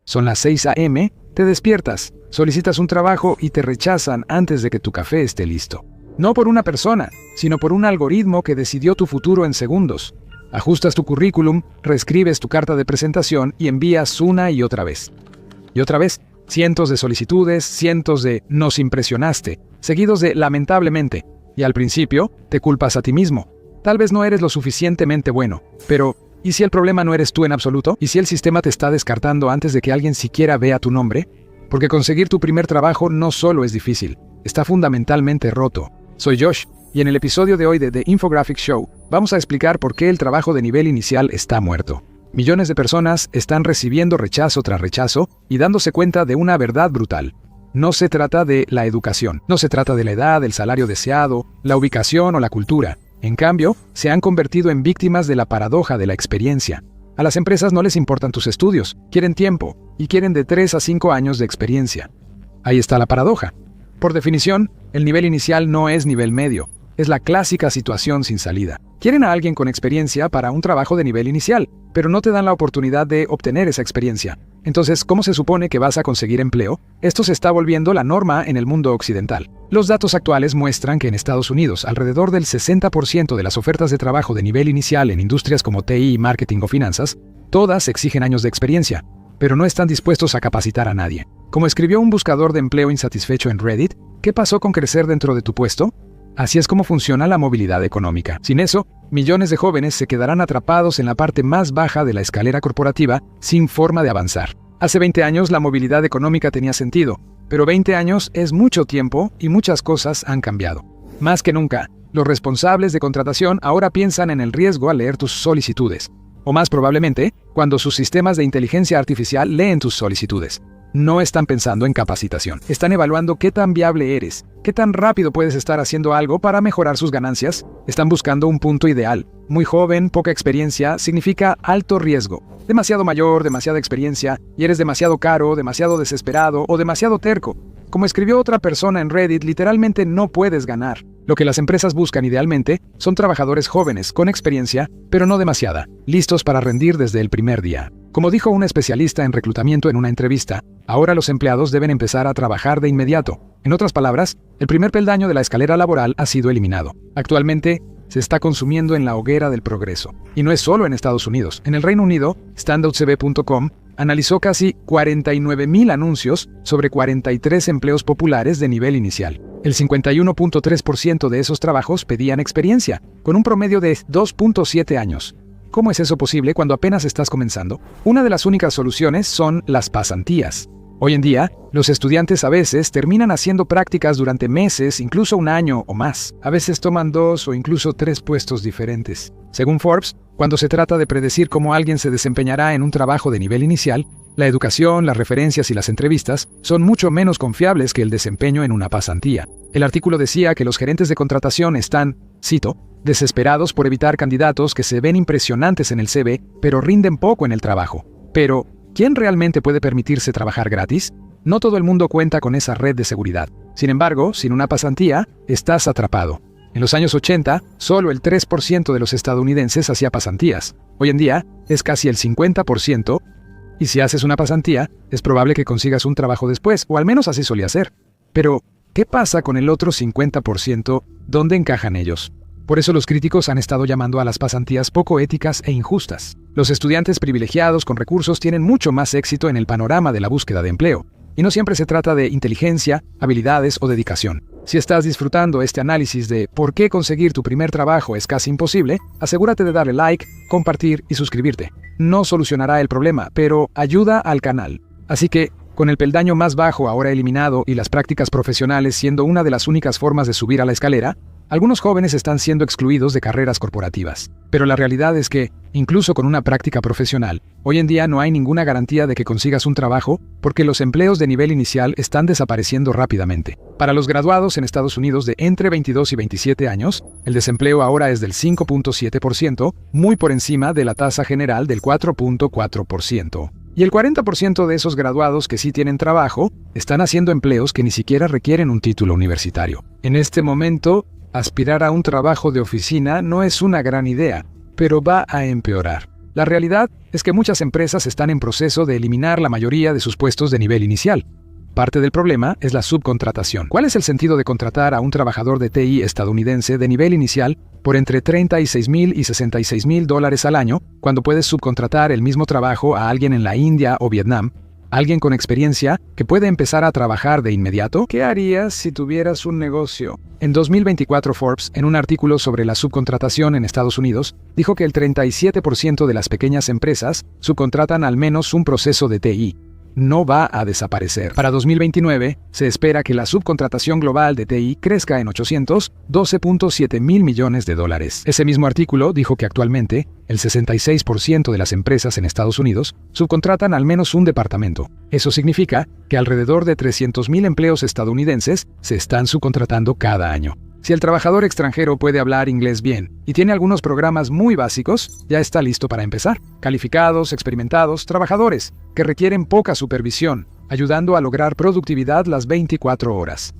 Son las 6 a.m., te despiertas, solicitas un trabajo y te rechazan antes de que tu café esté listo. No por una persona, sino por un algoritmo que decidió tu futuro en segundos. Ajustas tu currículum, reescribes tu carta de presentación y envías una y otra vez. Y otra vez, cientos de solicitudes, cientos de "nos impresionaste", seguidos de "lamentablemente", y al principio te culpas a ti mismo. Tal vez no eres lo suficientemente bueno, pero ¿y si el problema no eres tú en absoluto? ¿Y si el sistema te está descartando antes de que alguien siquiera vea tu nombre? Porque conseguir tu primer trabajo no solo es difícil, está fundamentalmente roto. Soy Josh, y en el episodio de hoy de The Infographic Show, vamos a explicar por qué el trabajo de nivel inicial está muerto. Millones de personas están recibiendo rechazo tras rechazo y dándose cuenta de una verdad brutal. No se trata de la educación, no se trata de la edad, el salario deseado, la ubicación o la cultura. En cambio, se han convertido en víctimas de la paradoja de la experiencia. A las empresas no les importan tus estudios, quieren tiempo, y quieren de 3 a 5 años de experiencia. Ahí está la paradoja. Por definición, el nivel inicial no es nivel medio, es la clásica situación sin salida. Quieren a alguien con experiencia para un trabajo de nivel inicial, pero no te dan la oportunidad de obtener esa experiencia. Entonces, ¿cómo se supone que vas a conseguir empleo? Esto se está volviendo la norma en el mundo occidental. Los datos actuales muestran que en Estados Unidos, alrededor del 60% de las ofertas de trabajo de nivel inicial en industrias como TI, marketing o finanzas, todas exigen años de experiencia, pero no están dispuestos a capacitar a nadie. Como escribió un buscador de empleo insatisfecho en Reddit, ¿qué pasó con crecer dentro de tu puesto? Así es como funciona la movilidad económica. Sin eso, millones de jóvenes se quedarán atrapados en la parte más baja de la escalera corporativa sin forma de avanzar. Hace 20 años la movilidad económica tenía sentido, pero 20 años es mucho tiempo y muchas cosas han cambiado. Más que nunca, los responsables de contratación ahora piensan en el riesgo al leer tus solicitudes, o más probablemente, cuando sus sistemas de inteligencia artificial leen tus solicitudes. No están pensando en capacitación. Están evaluando qué tan viable eres, qué tan rápido puedes estar haciendo algo para mejorar sus ganancias. Están buscando un punto ideal. Muy joven, poca experiencia, significa alto riesgo. Demasiado mayor, demasiada experiencia, y eres demasiado caro, demasiado desesperado o demasiado terco. Como escribió otra persona en Reddit, literalmente no puedes ganar. Lo que las empresas buscan idealmente son trabajadores jóvenes, con experiencia, pero no demasiada, listos para rendir desde el primer día. Como dijo un especialista en reclutamiento en una entrevista, ahora los empleados deben empezar a trabajar de inmediato. En otras palabras, el primer peldaño de la escalera laboral ha sido eliminado. Actualmente, se está consumiendo en la hoguera del progreso. Y no es solo en Estados Unidos. En el Reino Unido, standoutcv.com analizó casi 49,000 anuncios sobre 43 empleos populares de nivel inicial. El 51.3% de esos trabajos pedían experiencia, con un promedio de 2.7 años. ¿Cómo es eso posible cuando apenas estás comenzando? Una de las únicas soluciones son las pasantías. Hoy en día, los estudiantes a veces terminan haciendo prácticas durante meses, incluso un año o más. A veces toman 2 o incluso 3 puestos diferentes. Según Forbes, cuando se trata de predecir cómo alguien se desempeñará en un trabajo de nivel inicial, la educación, las referencias y las entrevistas son mucho menos confiables que el desempeño en una pasantía. El artículo decía que los gerentes de contratación están, cito, desesperados por evitar candidatos que se ven impresionantes en el CV, pero rinden poco en el trabajo. Pero, ¿quién realmente puede permitirse trabajar gratis? No todo el mundo cuenta con esa red de seguridad. Sin embargo, sin una pasantía, estás atrapado. En los años 80, solo el 3% de los estadounidenses hacía pasantías. Hoy en día, es casi el 50%, y si haces una pasantía, es probable que consigas un trabajo después, o al menos así solía ser. Pero, ¿qué pasa con el otro 50%? ¿Dónde encajan ellos? Por eso los críticos han estado llamando a las pasantías poco éticas e injustas. Los estudiantes privilegiados con recursos tienen mucho más éxito en el panorama de la búsqueda de empleo. Y no siempre se trata de inteligencia, habilidades o dedicación. Si estás disfrutando este análisis de por qué conseguir tu primer trabajo es casi imposible, asegúrate de darle like, compartir y suscribirte. No solucionará el problema, pero ayuda al canal. Así que, con el peldaño más bajo ahora eliminado y las prácticas profesionales siendo una de las únicas formas de subir a la escalera, algunos jóvenes están siendo excluidos de carreras corporativas. Pero la realidad es que, incluso con una práctica profesional, hoy en día no hay ninguna garantía de que consigas un trabajo porque los empleos de nivel inicial están desapareciendo rápidamente. Para los graduados en Estados Unidos de entre 22 y 27 años, el desempleo ahora es del 5.7%, muy por encima de la tasa general del 4.4%. Y el 40% de esos graduados que sí tienen trabajo están haciendo empleos que ni siquiera requieren un título universitario. En este momento, aspirar a un trabajo de oficina no es una gran idea, pero va a empeorar. La realidad es que muchas empresas están en proceso de eliminar la mayoría de sus puestos de nivel inicial. Parte del problema es la subcontratación. ¿Cuál es el sentido de contratar a un trabajador de TI estadounidense de nivel inicial por entre $36,000 y $66,000 al año cuando puedes subcontratar el mismo trabajo a alguien en la India o Vietnam? ¿Alguien con experiencia que puede empezar a trabajar de inmediato? ¿Qué harías si tuvieras un negocio? En 2024 Forbes, en un artículo sobre la subcontratación en Estados Unidos, dijo que el 37% de las pequeñas empresas subcontratan al menos un proceso de TI. No va a desaparecer. Para 2029, se espera que la subcontratación global de TI crezca en $812.7 mil millones. Ese mismo artículo dijo que actualmente, el 66% de las empresas en Estados Unidos subcontratan al menos un departamento. Eso significa que alrededor de 300,000 empleos estadounidenses se están subcontratando cada año. Si el trabajador extranjero puede hablar inglés bien y tiene algunos programas muy básicos, ya está listo para empezar. Calificados, experimentados, trabajadores que requieren poca supervisión, ayudando a lograr productividad las 24 horas.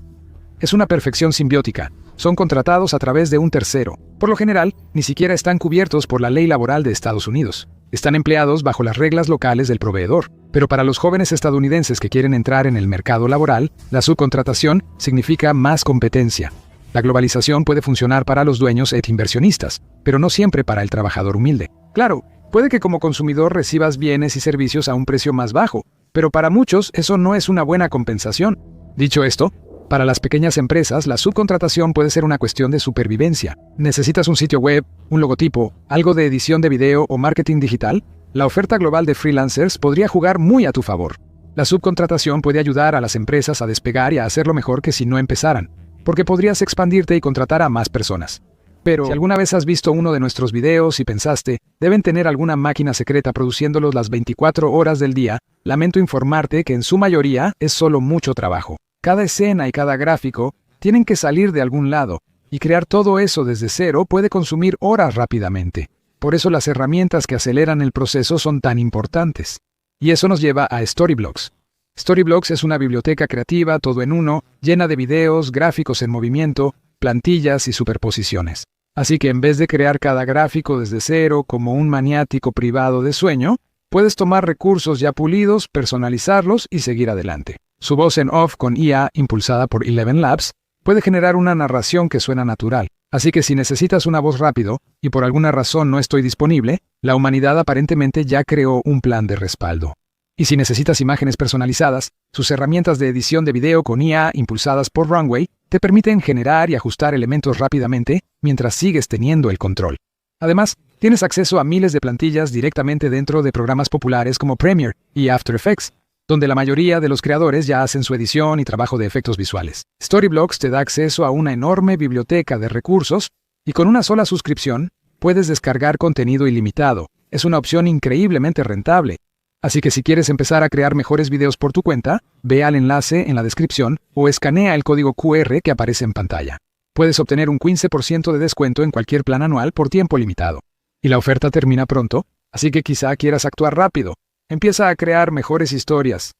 Es una perfección simbiótica. Son contratados a través de un tercero. Por lo general, ni siquiera están cubiertos por la ley laboral de Estados Unidos. Están empleados bajo las reglas locales del proveedor. Pero para los jóvenes estadounidenses que quieren entrar en el mercado laboral, la subcontratación significa más competencia. La globalización puede funcionar para los dueños e inversionistas, pero no siempre para el trabajador humilde. Claro, puede que como consumidor recibas bienes y servicios a un precio más bajo, pero para muchos eso no es una buena compensación. Dicho esto, para las pequeñas empresas, la subcontratación puede ser una cuestión de supervivencia. ¿Necesitas un sitio web, un logotipo, algo de edición de video o marketing digital? La oferta global de freelancers podría jugar muy a tu favor. La subcontratación puede ayudar a las empresas a despegar y a hacerlo mejor que si no empezaran, porque podrías expandirte y contratar a más personas. Pero si alguna vez has visto uno de nuestros videos y pensaste, deben tener alguna máquina secreta produciéndolos las 24 horas del día, lamento informarte que en su mayoría es solo mucho trabajo. Cada escena y cada gráfico tienen que salir de algún lado, y crear todo eso desde cero puede consumir horas rápidamente. Por eso las herramientas que aceleran el proceso son tan importantes. Y eso nos lleva a Storyblocks. Storyblocks es una biblioteca creativa todo en uno, llena de videos, gráficos en movimiento, plantillas y superposiciones. Así que en vez de crear cada gráfico desde cero como un maniático privado de sueño, puedes tomar recursos ya pulidos, personalizarlos y seguir adelante. Su voz en off con IA, impulsada por Eleven Labs, puede generar una narración que suena natural. Así que si necesitas una voz rápido, y por alguna razón no estoy disponible, la humanidad aparentemente ya creó un plan de respaldo. Y si necesitas imágenes personalizadas, sus herramientas de edición de video con IA impulsadas por Runway te permiten generar y ajustar elementos rápidamente mientras sigues teniendo el control. Además, tienes acceso a miles de plantillas directamente dentro de programas populares como Premiere y After Effects, donde la mayoría de los creadores ya hacen su edición y trabajo de efectos visuales. Storyblocks te da acceso a una enorme biblioteca de recursos y con una sola suscripción puedes descargar contenido ilimitado. Es una opción increíblemente rentable. Así que si quieres empezar a crear mejores videos por tu cuenta, ve al enlace en la descripción o escanea el código QR que aparece en pantalla. Puedes obtener un 15% de descuento en cualquier plan anual por tiempo limitado. Y la oferta termina pronto, así que quizá quieras actuar rápido. Empieza a crear mejores historias.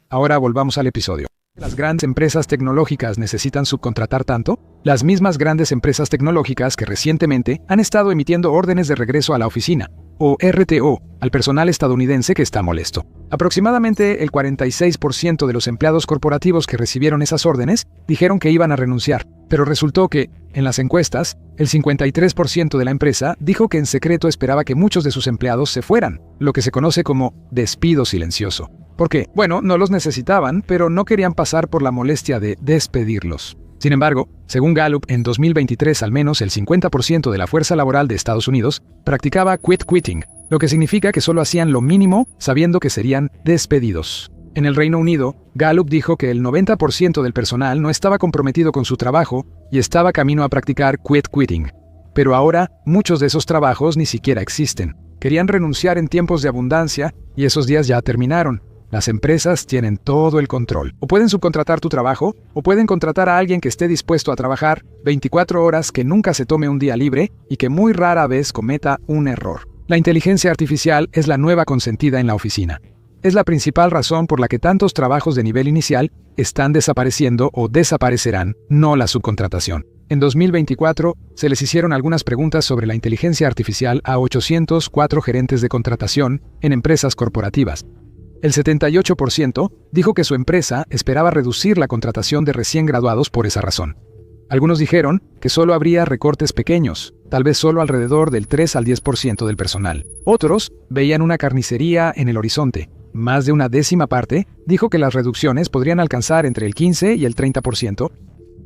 Ahora volvamos al episodio. ¿Las grandes empresas tecnológicas necesitan subcontratar tanto? Las mismas grandes empresas tecnológicas que recientemente han estado emitiendo órdenes de regreso a la oficina, o RTO, al personal estadounidense que está molesto. Aproximadamente el 46% de los empleados corporativos que recibieron esas órdenes dijeron que iban a renunciar, pero resultó que, en las encuestas, el 53% de la empresa dijo que en secreto esperaba que muchos de sus empleados se fueran, lo que se conoce como despido silencioso. ¿Por qué? Bueno, no los necesitaban, pero no querían pasar por la molestia de despedirlos. Sin embargo, según Gallup, en 2023 al menos el 50% de la fuerza laboral de Estados Unidos practicaba quitting, lo que significa que solo hacían lo mínimo sabiendo que serían despedidos. En el Reino Unido, Gallup dijo que el 90% del personal no estaba comprometido con su trabajo y estaba camino a practicar quitting. Pero ahora, muchos de esos trabajos ni siquiera existen. Querían renunciar en tiempos de abundancia y esos días ya terminaron. Las empresas tienen todo el control. O pueden subcontratar tu trabajo, o pueden contratar a alguien que esté dispuesto a trabajar 24 horas, que nunca se tome un día libre y que muy rara vez cometa un error. La inteligencia artificial es la nueva consentida en la oficina. Es la principal razón por la que tantos trabajos de nivel inicial están desapareciendo o desaparecerán, no la subcontratación. En 2024, se les hicieron algunas preguntas sobre la inteligencia artificial a 804 gerentes de contratación en empresas corporativas. El 78% dijo que su empresa esperaba reducir la contratación de recién graduados por esa razón. Algunos dijeron que solo habría recortes pequeños, tal vez solo alrededor del 3 al 10% del personal. Otros veían una carnicería en el horizonte. Más de una décima parte dijo que las reducciones podrían alcanzar entre el 15 y el 30%.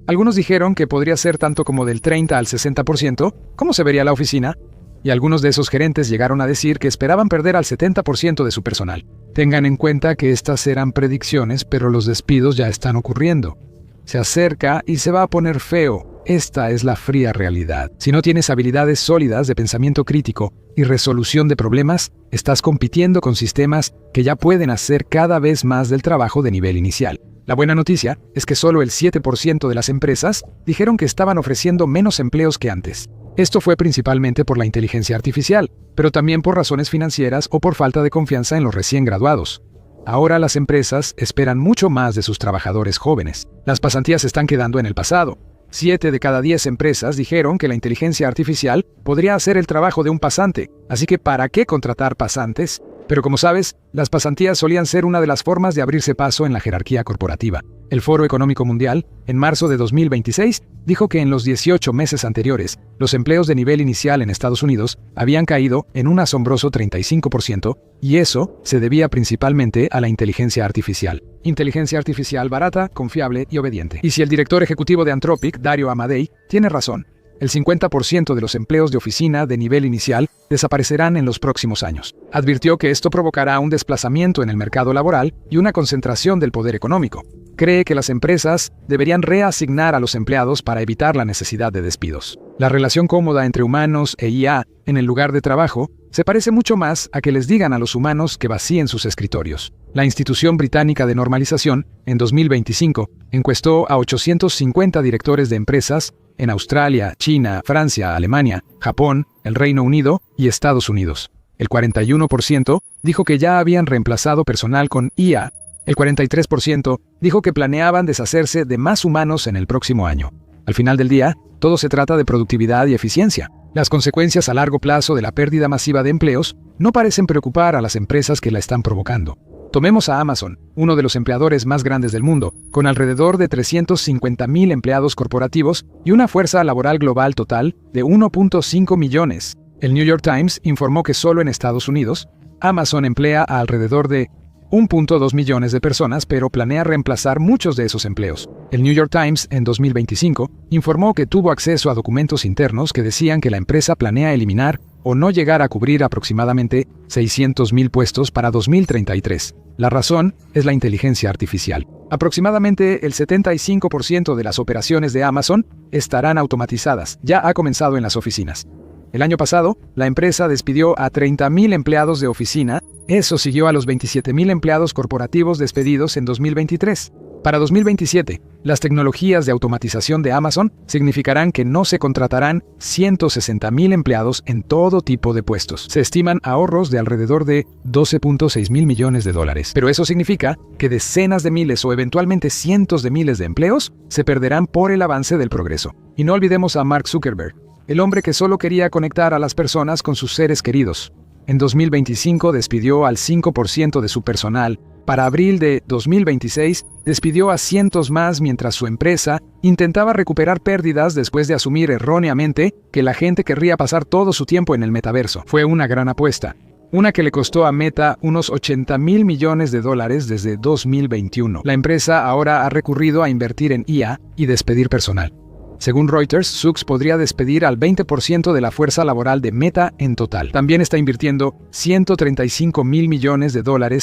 Algunos dijeron que podría ser tanto como del 30 al 60%, ¿cómo se vería la oficina? Y algunos de esos gerentes llegaron a decir que esperaban perder al 70% de su personal. Tengan en cuenta que estas eran predicciones, pero los despidos ya están ocurriendo. Se acerca y se va a poner feo. Esta es la fría realidad. Si no tienes habilidades sólidas de pensamiento crítico y resolución de problemas, estás compitiendo con sistemas que ya pueden hacer cada vez más del trabajo de nivel inicial. La buena noticia es que solo el 7% de las empresas dijeron que estaban ofreciendo menos empleos que antes. Esto fue principalmente por la inteligencia artificial, pero también por razones financieras o por falta de confianza en los recién graduados. Ahora las empresas esperan mucho más de sus trabajadores jóvenes. Las pasantías están quedando en el pasado. 7 de cada 10 empresas dijeron que la inteligencia artificial podría hacer el trabajo de un pasante, así que ¿para qué contratar pasantes? Pero como sabes, las pasantías solían ser una de las formas de abrirse paso en la jerarquía corporativa. El Foro Económico Mundial, en marzo de 2026, dijo que en los 18 meses anteriores, los empleos de nivel inicial en Estados Unidos habían caído en un asombroso 35%, y eso se debía principalmente a la inteligencia artificial. Inteligencia artificial barata, confiable y obediente. Y si el director ejecutivo de Anthropic, Dario Amodei, tiene razón, el 50% de los empleos de oficina de nivel inicial desaparecerán en los próximos años. Advirtió que esto provocará un desplazamiento en el mercado laboral y una concentración del poder económico. Cree que las empresas deberían reasignar a los empleados para evitar la necesidad de despidos. La relación cómoda entre humanos e IA en el lugar de trabajo se parece mucho más a que les digan a los humanos que vacíen sus escritorios. La Institución Británica de Normalización, en 2025, encuestó a 850 directores de empresas en Australia, China, Francia, Alemania, Japón, el Reino Unido y Estados Unidos. El 41% dijo que ya habían reemplazado personal con IA. El 43% dijo que planeaban deshacerse de más humanos en el próximo año. Al final del día, todo se trata de productividad y eficiencia. Las consecuencias a largo plazo de la pérdida masiva de empleos no parecen preocupar a las empresas que la están provocando. Tomemos a Amazon, uno de los empleadores más grandes del mundo, con alrededor de 350,000 empleados corporativos y una fuerza laboral global total de 1.5 millones. El New York Times informó que solo en Estados Unidos, Amazon emplea a alrededor de 1.2 millones de personas, pero planea reemplazar muchos de esos empleos. El New York Times, en 2025, informó que tuvo acceso a documentos internos que decían que la empresa planea eliminar o no llegar a cubrir aproximadamente 600,000 puestos para 2033. La razón es la inteligencia artificial. Aproximadamente el 75% de las operaciones de Amazon estarán automatizadas. Ya ha comenzado en las oficinas. El año pasado, la empresa despidió a 30,000 empleados de oficina. Eso siguió a los 27,000 empleados corporativos despedidos en 2023. Para 2027, las tecnologías de automatización de Amazon significarán que no se contratarán 160,000 empleados en todo tipo de puestos. Se estiman ahorros de alrededor de $12.6 mil millones. Pero eso significa que decenas de miles o eventualmente cientos de miles de empleos se perderán por el avance del progreso. Y no olvidemos a Mark Zuckerberg, el hombre que solo quería conectar a las personas con sus seres queridos. En 2025 despidió al 5% de su personal. Para abril de 2026 despidió a cientos más mientras su empresa intentaba recuperar pérdidas después de asumir erróneamente que la gente querría pasar todo su tiempo en el metaverso. Fue una gran apuesta, una que le costó a Meta unos $80,000 millones desde 2021. La empresa ahora ha recurrido a invertir en IA y despedir personal. Según Reuters, Zuck podría despedir al 20% de la fuerza laboral de Meta en total. También está invirtiendo $135,000 millones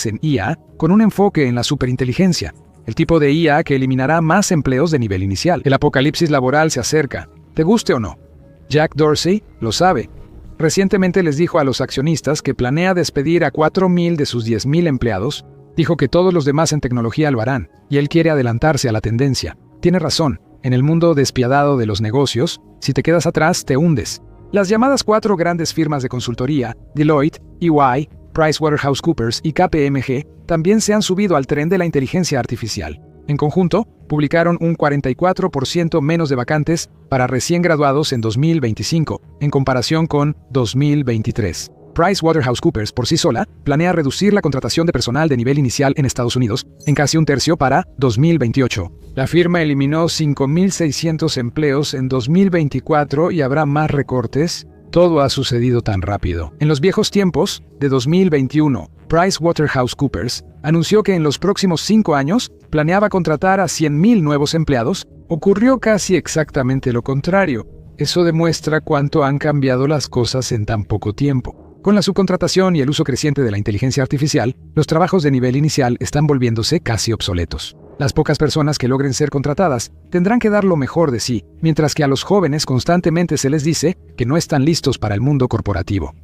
en IA, con un enfoque en la superinteligencia, el tipo de IA que eliminará más empleos de nivel inicial. El apocalipsis laboral se acerca, te guste o no. Jack Dorsey lo sabe. Recientemente les dijo a los accionistas que planea despedir a 4,000 de sus 10,000 empleados. Dijo que todos los demás en tecnología lo harán, y él quiere adelantarse a la tendencia. Tiene razón. En el mundo despiadado de los negocios, si te quedas atrás, te hundes. Las llamadas 4 grandes firmas de consultoría, Deloitte, EY, PricewaterhouseCoopers y KPMG, también se han subido al tren de la inteligencia artificial. En conjunto, publicaron un 44% menos de vacantes para recién graduados en 2025, en comparación con 2023. PricewaterhouseCoopers por sí sola planea reducir la contratación de personal de nivel inicial en Estados Unidos en casi un tercio para 2028. La firma eliminó 5.600 empleos en 2024 y habrá más recortes. Todo ha sucedido tan rápido. En los viejos tiempos de 2021, PricewaterhouseCoopers anunció que en los próximos 5 años planeaba contratar a 100.000 nuevos empleados. Ocurrió casi exactamente lo contrario. Eso demuestra cuánto han cambiado las cosas en tan poco tiempo. Con la subcontratación y el uso creciente de la inteligencia artificial, los trabajos de nivel inicial están volviéndose casi obsoletos. Las pocas personas que logren ser contratadas tendrán que dar lo mejor de sí, mientras que a los jóvenes constantemente se les dice que no están listos para el mundo corporativo.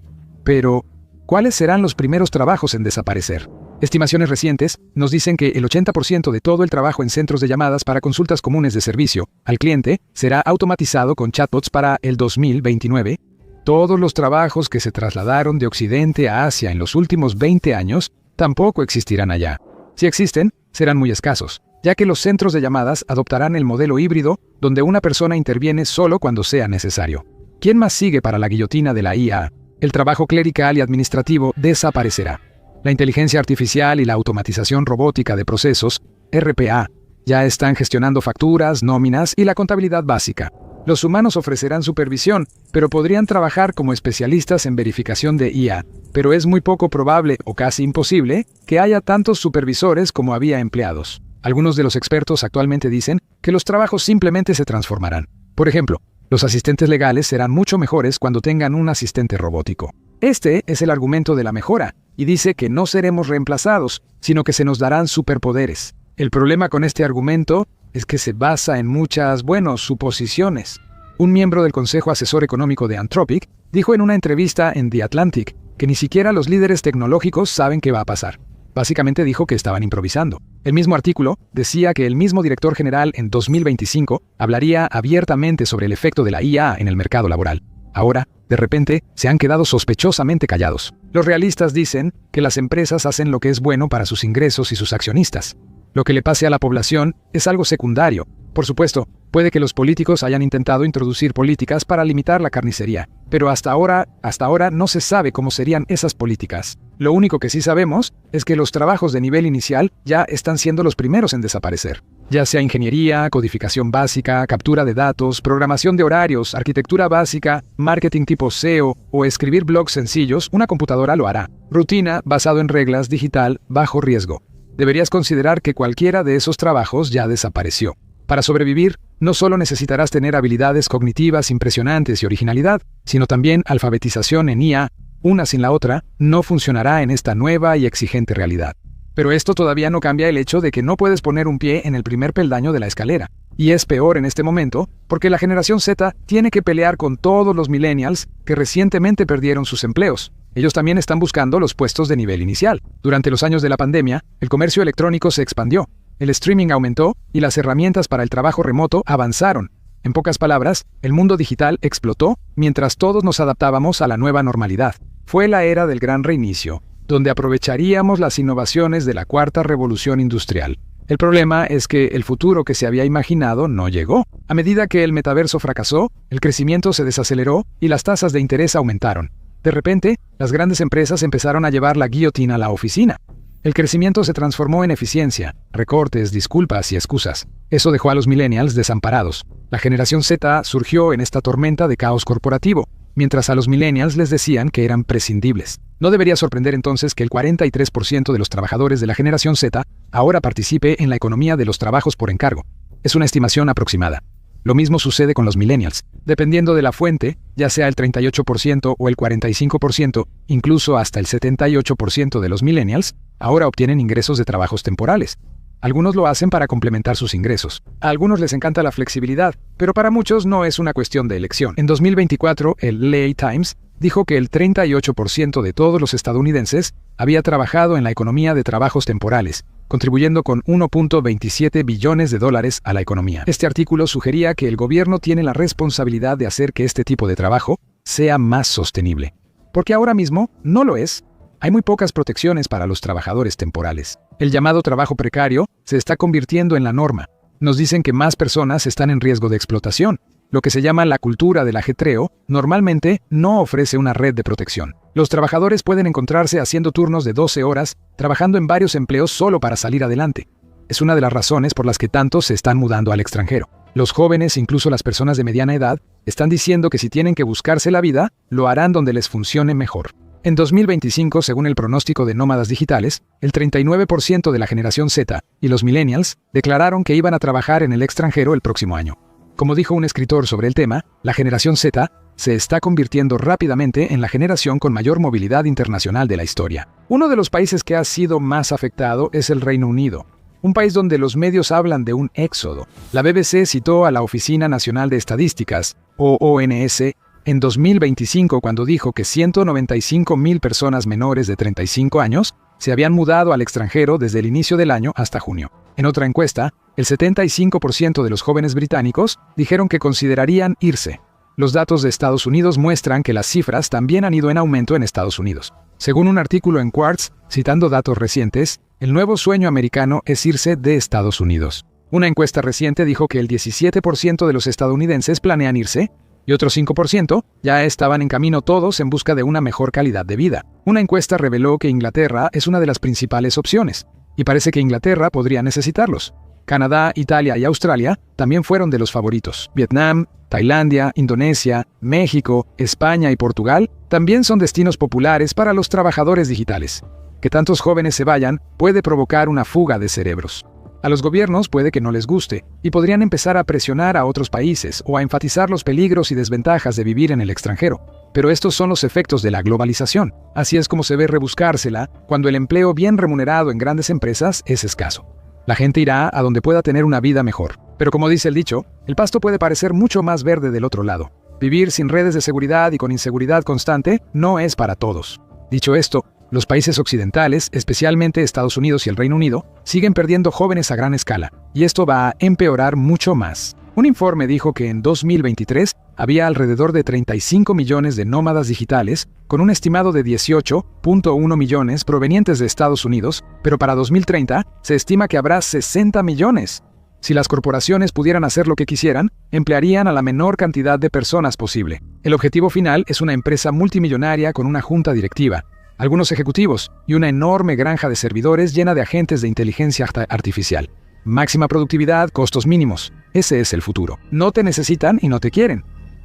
Pero, ¿cuáles serán los primeros trabajos en desaparecer? Estimaciones recientes nos dicen que el 80% de todo el trabajo en centros de llamadas para consultas comunes de servicio al cliente será automatizado con chatbots para el 2029. Todos los trabajos que se trasladaron de Occidente a Asia en los últimos 20 años tampoco existirán allá. Si existen, serán muy escasos, ya que los centros de llamadas adoptarán el modelo híbrido, donde una persona interviene solo cuando sea necesario. ¿Quién más sigue para la guillotina de la IA? El trabajo clerical y administrativo desaparecerá. La inteligencia artificial y la automatización robótica de procesos, RPA, ya están gestionando facturas, nóminas y la contabilidad básica. Los humanos ofrecerán supervisión, pero podrían trabajar como especialistas en verificación de IA, pero es muy poco probable o casi imposible que haya tantos supervisores como había empleados. Algunos de los expertos actualmente dicen que los trabajos simplemente se transformarán. Por ejemplo, los asistentes legales serán mucho mejores cuando tengan un asistente robótico. Este es el argumento de la mejora, y dice que no seremos reemplazados, sino que se nos darán superpoderes. El problema con este argumento es que se basa en muchas, suposiciones. Un miembro del Consejo Asesor Económico de Anthropic dijo en una entrevista en The Atlantic que ni siquiera los líderes tecnológicos saben qué va a pasar. Básicamente dijo que estaban improvisando. El mismo artículo decía que el mismo director general en 2025 hablaría abiertamente sobre el efecto de la IA en el mercado laboral. Ahora, de repente, se han quedado sospechosamente callados. Los realistas dicen que las empresas hacen lo que es bueno para sus ingresos y sus accionistas. Lo que le pase a la población es algo secundario. Por supuesto, puede que los políticos hayan intentado introducir políticas para limitar la carnicería, pero hasta ahora no se sabe cómo serían esas políticas. Lo único que sí sabemos es que los trabajos de nivel inicial ya están siendo los primeros en desaparecer. Ya sea ingeniería, codificación básica, captura de datos, programación de horarios, arquitectura básica, marketing tipo SEO o escribir blogs sencillos, una computadora lo hará. Rutina, basado en reglas, digital, bajo riesgo. Deberías considerar que cualquiera de esos trabajos ya desapareció. Para sobrevivir, no solo necesitarás tener habilidades cognitivas impresionantes y originalidad, sino también alfabetización en IA. Una sin la otra no funcionará en esta nueva y exigente realidad. Pero esto todavía no cambia el hecho de que no puedes poner un pie en el primer peldaño de la escalera. Y es peor en este momento porque la generación Z tiene que pelear con todos los millennials que recientemente perdieron sus empleos. Ellos también están buscando los puestos de nivel inicial. Durante los años de la pandemia, el comercio electrónico se expandió, el streaming aumentó y las herramientas para el trabajo remoto avanzaron. En pocas palabras, el mundo digital explotó mientras todos nos adaptábamos a la nueva normalidad. Fue la era del gran reinicio, donde aprovecharíamos las innovaciones de la cuarta revolución industrial. El problema es que el futuro que se había imaginado no llegó. A medida que el metaverso fracasó, el crecimiento se desaceleró y las tasas de interés aumentaron. De repente, las grandes empresas empezaron a llevar la guillotina a la oficina. El crecimiento se transformó en eficiencia, recortes, disculpas y excusas. Eso dejó a los millennials desamparados. La generación Z surgió en esta tormenta de caos corporativo, mientras a los millennials les decían que eran prescindibles. No debería sorprender entonces que el 43% de los trabajadores de la generación Z ahora participe en la economía de los trabajos por encargo. Es una estimación aproximada. Lo mismo sucede con los millennials. Dependiendo de la fuente, ya sea el 38% o el 45%, incluso hasta el 78% de los millennials, ahora obtienen ingresos de trabajos temporales. Algunos lo hacen para complementar sus ingresos. A algunos les encanta la flexibilidad, pero para muchos no es una cuestión de elección. En 2024, el LA Times dijo que el 38% de todos los estadounidenses había trabajado en la economía de trabajos temporales, contribuyendo con $1.27 billones a la economía. Este artículo sugería que el gobierno tiene la responsabilidad de hacer que este tipo de trabajo sea más sostenible. Porque ahora mismo no lo es. Hay muy pocas protecciones para los trabajadores temporales. El llamado trabajo precario se está convirtiendo en la norma. Nos dicen que más personas están en riesgo de explotación. Lo que se llama la cultura del ajetreo normalmente no ofrece una red de protección. Los trabajadores pueden encontrarse haciendo turnos de 12 horas, trabajando en varios empleos solo para salir adelante. Es una de las razones por las que tantos se están mudando al extranjero. Los jóvenes, incluso las personas de mediana edad, están diciendo que si tienen que buscarse la vida, lo harán donde les funcione mejor. En 2025, según el pronóstico de nómadas digitales, el 39% de la generación Z y los millennials declararon que iban a trabajar en el extranjero el próximo año. Como dijo un escritor sobre el tema, la generación Z se está convirtiendo rápidamente en la generación con mayor movilidad internacional de la historia. Uno de los países que ha sido más afectado es el Reino Unido, un país donde los medios hablan de un éxodo. La BBC citó a la Oficina Nacional de Estadísticas, o ONS, en 2025 cuando dijo que 195,000 personas menores de 35 años se habían mudado al extranjero desde el inicio del año hasta junio. En otra encuesta, el 75% de los jóvenes británicos dijeron que considerarían irse. Los datos de Estados Unidos muestran que las cifras también han ido en aumento en Estados Unidos. Según un artículo en Quartz, citando datos recientes, el nuevo sueño americano es irse de Estados Unidos. Una encuesta reciente dijo que el 17% de los estadounidenses planean irse, y otro 5% ya estaban en camino todos en busca de una mejor calidad de vida. Una encuesta reveló que Inglaterra es una de las principales opciones, y parece que Inglaterra podría necesitarlos. Canadá, Italia y Australia también fueron de los favoritos. Vietnam, Tailandia, Indonesia, México, España y Portugal también son destinos populares para los trabajadores digitales. Que tantos jóvenes se vayan puede provocar una fuga de cerebros. A los gobiernos puede que no les guste, y podrían empezar a presionar a otros países o a enfatizar los peligros y desventajas de vivir en el extranjero. Pero estos son los efectos de la globalización. Así es como se ve rebuscársela cuando el empleo bien remunerado en grandes empresas es escaso. La gente irá a donde pueda tener una vida mejor. Pero como dice el dicho, el pasto puede parecer mucho más verde del otro lado. Vivir sin redes de seguridad y con inseguridad constante no es para todos. Dicho esto, los países occidentales, especialmente Estados Unidos y el Reino Unido, siguen perdiendo jóvenes a gran escala, y esto va a empeorar mucho más. Un informe dijo que en 2023 había alrededor de 35 millones de nómadas digitales, con un estimado de 18.1 millones provenientes de Estados Unidos, pero para 2030 se estima que habrá 60 millones. Si las corporaciones pudieran hacer lo que quisieran, emplearían a la menor cantidad de personas posible. El objetivo final es una empresa multimillonaria con una junta directiva, algunos ejecutivos y una enorme granja de servidores llena de agentes de inteligencia artificial. Máxima productividad, costos mínimos. Ese es el futuro. No te necesitan y no te quieren.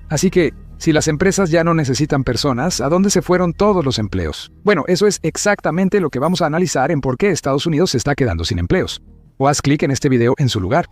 Así que, si las empresas ya no necesitan personas, ¿a dónde se fueron todos los empleos? Bueno, eso es exactamente lo que vamos a analizar en por qué Estados Unidos se está quedando sin empleos. O haz clic en este video en su lugar.